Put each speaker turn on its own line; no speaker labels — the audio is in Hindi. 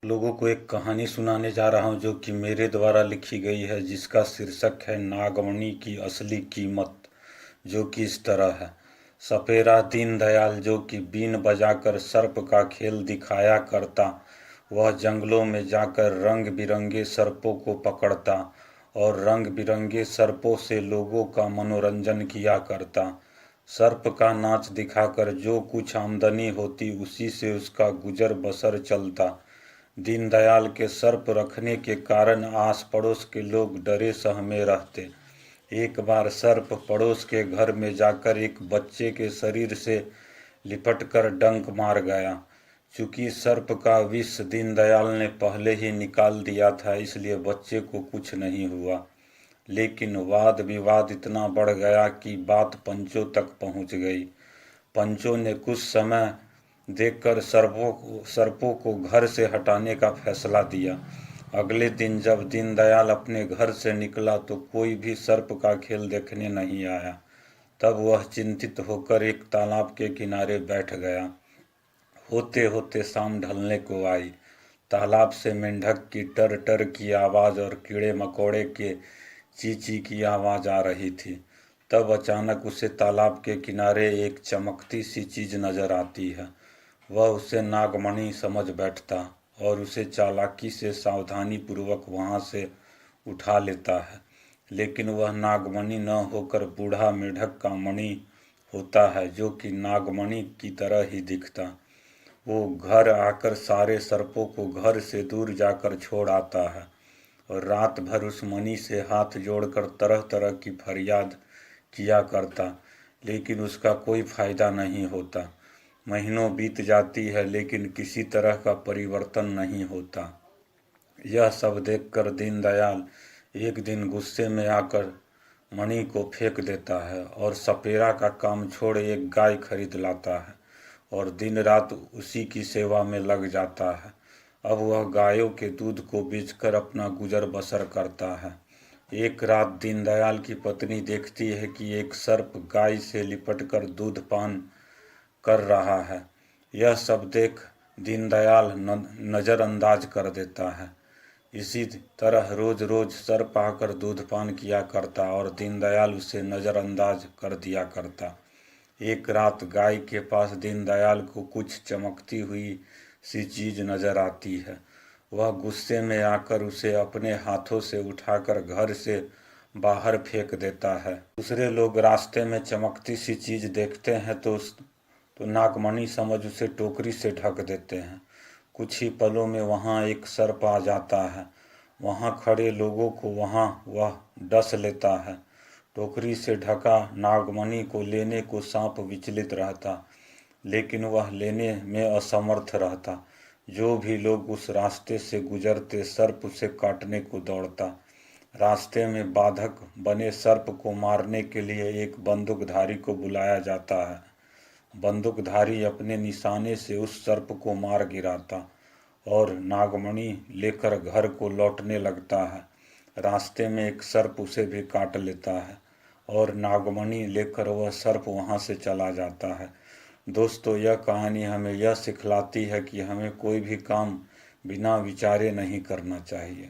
लोगों को एक कहानी सुनाने जा रहा हूँ जो कि मेरे द्वारा लिखी गई है, जिसका शीर्षक है नागमणि की असली कीमत। जो कि इस तरह है। सपेरा दीनदयाल, जो कि बीन बजाकर सर्प का खेल दिखाया करता, वह जंगलों में जाकर रंग बिरंगे सर्पों को पकड़ता और रंग बिरंगे सर्पों से लोगों का मनोरंजन किया करता। सर्प का नाच दिखाकर जो कुछ आमदनी होती उसी से उसका गुजर बसर चलता। दीनदयाल के सर्प रखने के कारण आस पड़ोस के लोग डरे सहमे रहते। एक बार सर्प पड़ोस के घर में जाकर एक बच्चे के शरीर से लिपटकर डंक मार गया। चूंकि सर्प का विष दीनदयाल ने पहले ही निकाल दिया था, इसलिए बच्चे को कुछ नहीं हुआ। लेकिन वाद विवाद इतना बढ़ गया कि बात पंचों तक पहुंच गई। पंचों ने कुछ समय देखकर सर्पों को घर से हटाने का फैसला दिया। अगले दिन जब दीनदयाल अपने घर से निकला तो कोई भी सर्प का खेल देखने नहीं आया। तब वह चिंतित होकर एक तालाब के किनारे बैठ गया। होते होते शाम ढलने को आई। तालाब से मेंढक की टर टर की आवाज़ और कीड़े मकोड़े के ची ची की आवाज़ आ रही थी। तब अचानक उसे तालाब के किनारे एक चमकती सी चीज़ नजर आती है। वह उसे नागमणि समझ बैठता और उसे चालाकी से सावधानी पूर्वक वहां से उठा लेता है। लेकिन वह नागमणि न होकर बूढ़ा मेढक का मणि होता है, जो कि नागमणि की तरह ही दिखता। वो घर आकर सारे सर्पों को घर से दूर जाकर छोड़ आता है और रात भर उस मणि से हाथ जोड़कर तरह तरह की फरियाद किया करता, लेकिन उसका कोई फायदा नहीं होता। महीनों बीत जाती है लेकिन किसी तरह का परिवर्तन नहीं होता। यह सब देखकर दीनदयाल एक दिन गुस्से में आकर मणि को फेंक देता है और सपेरा का काम छोड़ एक गाय खरीद लाता है और दिन रात उसी की सेवा में लग जाता है। अब वह गायों के दूध को बेचकर अपना गुजर बसर करता है। एक रात दीनदयाल की पत्नी देखती है कि एक सर्प गाय से लिपटकर दूध पान कर रहा है। यह सब देख दीनदयाल नज़रअंदाज कर देता है। इसी तरह रोज रोज सर्प आकर दूध पान किया करता और दीनदयाल उसे नज़रअंदाज कर दिया करता। एक रात गाय के पास दीनदयाल को कुछ चमकती हुई सी चीज नजर आती है। वह गुस्से में आकर उसे अपने हाथों से उठाकर घर से बाहर फेंक देता है। दूसरे लोग रास्ते में चमकती सी चीज देखते हैं तो नागमणि समझ उसे टोकरी से ढक देते हैं। कुछ ही पलों में वहाँ एक सर्प आ जाता है। वहाँ खड़े लोगों को वह डस लेता है। टोकरी से ढका नागमणि को लेने को सांप विचलित रहता, लेकिन वह लेने में असमर्थ रहता। जो भी लोग उस रास्ते से गुजरते सर्प उसे काटने को दौड़ता। रास्ते में बाधक बने सर्प को मारने के लिए एक बंदूकधारी को बुलाया जाता है। बंदूकधारी अपने निशाने से उस सर्प को मार गिराता और नागमणि लेकर घर को लौटने लगता है। रास्ते में एक सर्प उसे भी काट लेता है और नागमणि लेकर वह सर्प वहाँ से चला जाता है। दोस्तों, यह कहानी हमें यह सिखलाती है कि हमें कोई भी काम बिना विचारे नहीं करना चाहिए।